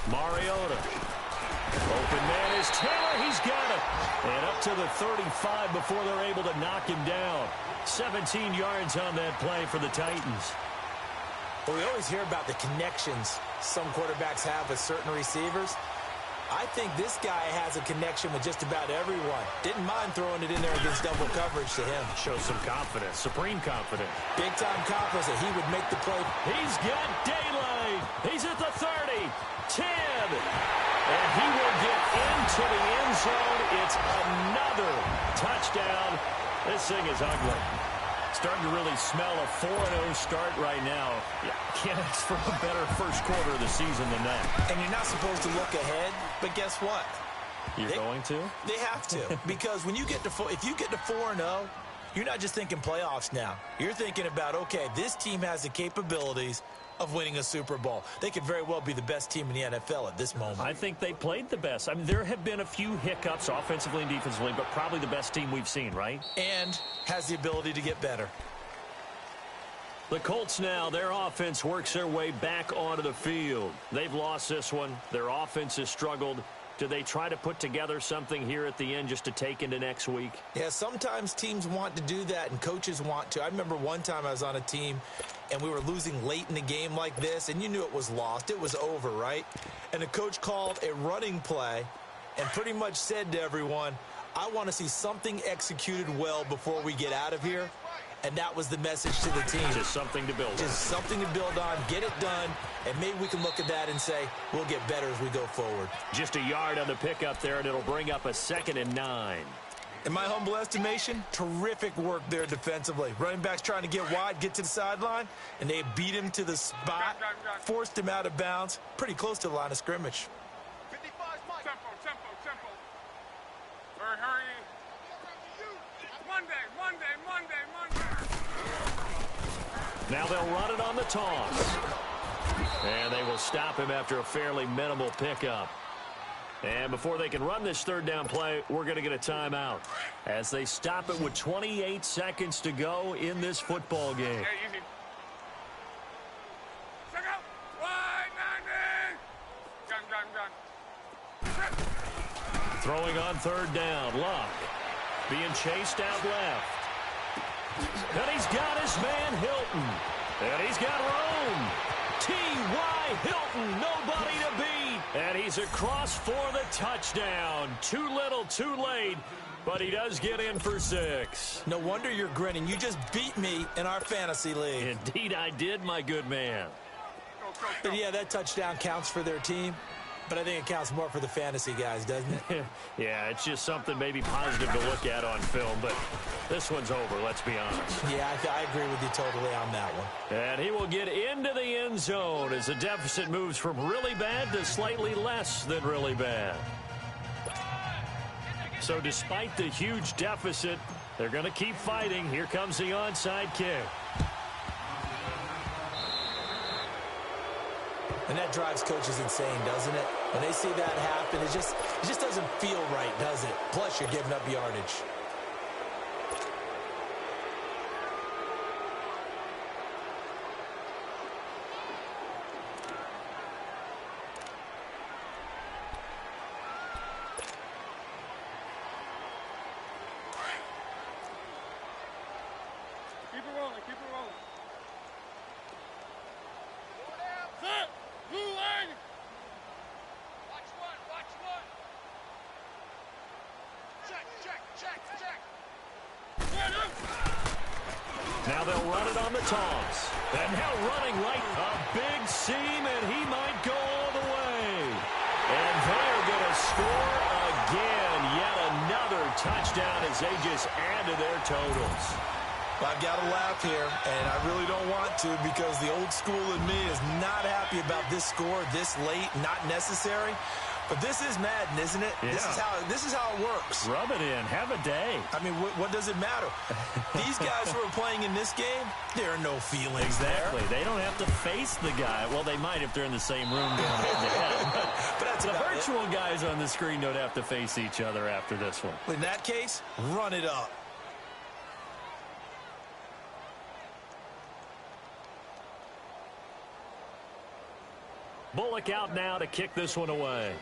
Mariota. Open man is Taylor. He's got it. And up to the 35 before they're able to knock him down. 17 yards on that play for the Titans. Well, we always hear about the connections some quarterbacks have with certain receivers. I think this guy has a connection with just about everyone. Didn't mind throwing it in there against double coverage to him. Shows some confidence, supreme confidence. Big-time confidence that he would make the play. He's got daylight. He's at the 30, 10. And he will get into the end zone. It's another touchdown. This thing is ugly. Starting to really smell a 4-0 start right now. Yeah, can't ask for a better first quarter of the season than that. And you're not supposed to look ahead, but guess what? You're going to? They have to. Because when you get to if you get to 4-0, you're not just thinking playoffs now. You're thinking about, okay, this team has the capabilities of winning a Super Bowl. They could very well be the best team in the NFL at this moment. I think they played the best. I mean, there have been a few hiccups offensively and defensively, but probably the best team we've seen, right? And has the ability to get better. The Colts now, their offense works their way back onto the field. They've lost this one. Their offense has struggled. Do they try to put together something here at the end just to take into next week? Yeah, sometimes teams want to do that and coaches want to. I remember one time I was on a team and we were losing late in the game like this, and you knew it was lost. It was over, right? And the coach called a running play and pretty much said to everyone, I want to see something executed well before we get out of here. And that was the message to the team. Just something to build on. Just something to build on, get it done, and maybe we can look at that and say, we'll get better as we go forward. Just a yard on the pickup there, and it'll bring up a 2nd and 9. In my humble estimation, terrific work there defensively. Running backs trying to get wide, get to the sideline, and they beat him to the spot, forced him out of bounds, pretty close to the line of scrimmage. Tempo. Hurry. Monday. Now they'll run it on the toss. And they will stop him after a fairly minimal pickup. And before they can run this 3rd down play, we're going to get a timeout as they stop it with 28 seconds to go in this football game. Yeah, easy. Check out. Wide 90. Gun. Throwing on 3rd down. Luck being chased out left. And he's got his man Hilton. And he's got Rome. T.Y. Hilton, nobody to beat. And he's across for the touchdown. Too little, too late. But he does get in for 6. No wonder you're grinning. You just beat me in our fantasy league. Indeed I did, my good man. But yeah, that touchdown counts for their team. But I think it counts more for the fantasy guys, doesn't it? Yeah, it's just something maybe positive to look at on film, but this one's over, let's be honest. Yeah, I agree with you totally on that one. And he will get into the end zone as the deficit moves from really bad to slightly less than really bad. So despite the huge deficit, they're going to keep fighting. Here comes the onside kick. And that drives coaches insane, doesn't it? When they see that happen, it just doesn't feel right, does it? Plus, you're giving up yardage. Keep it rolling. Set. Blue line. Watch one. Check. Now they'll run it on the toss. And now running right, a big seam, and he might go all the way. And they're going to score again. Yet another touchdown as they just add to their totals. I've got to laugh here, and I really don't want to because the old school in me is not happy about this score this late, not necessary. But this is Madden, isn't it? Yeah. This is how it works. Rub it in. Have a day. I mean, what does it matter? These guys who are playing in this game, there are no feelings Exactly. there. They don't have to face the guy. Well, they might if they're in the same room going head-to-head. But that's The about virtual guys on the screen don't have to face each other after this one. it. In that case, run it up. Bullock out now to kick this one away.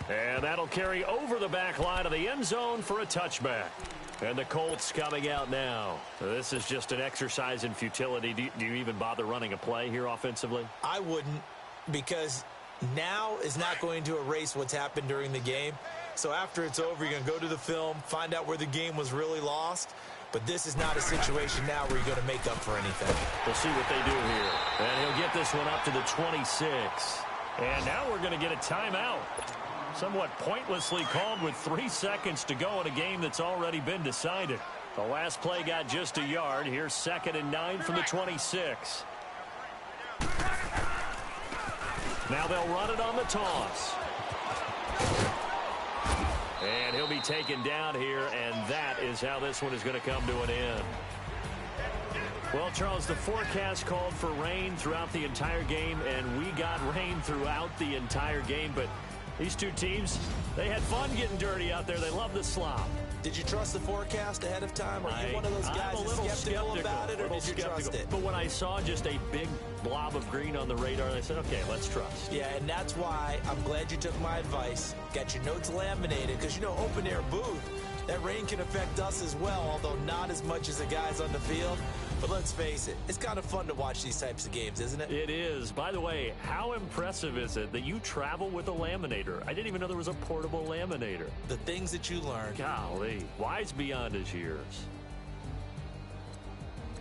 And that'll carry over the back line of the end zone for a touchback. And the Colts coming out now. This is just an exercise in futility. Do you even bother running a play here offensively? I wouldn't, because now is not going to erase what's happened during the game. So after it's over, you're going to go to the film, find out where the game was really lost. But this is not a situation now where you're going to make up for anything. We'll see what they do here. And he'll get this one up to the 26. And now we're going to get a timeout. Somewhat pointlessly called with 3 seconds to go in a game that's already been decided. The last play got just a yard. Here's 2nd and 9 from the 26. Now they'll run it on the toss. And he'll be taken down here, and that is how this one is going to come to an end. Well, Charles, the forecast called for rain throughout the entire game, and we got rain throughout the entire game. But these two teams, they had fun getting dirty out there. They love the slop. Did you trust the forecast ahead of time? Are you one of those guys that's skeptical about it, or did you trust it? But when I saw just a big blob of green on the radar. They said, okay, let's trust. Yeah, and that's why I'm glad you took my advice. Got your notes laminated, because, you know, open air booth, that rain can affect us as well, although not as much as the guys on the field. But let's face it, it's kind of fun to watch these types of games, isn't it? It is. By the way, how impressive is it that you travel with a laminator? I didn't even know there was a portable laminator. The things that you learn. Golly, wise beyond his years.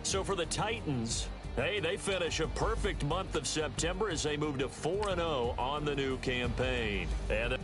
So for the Titans, hey, they finish a perfect month of September as they move to 4-0 on the new campaign. And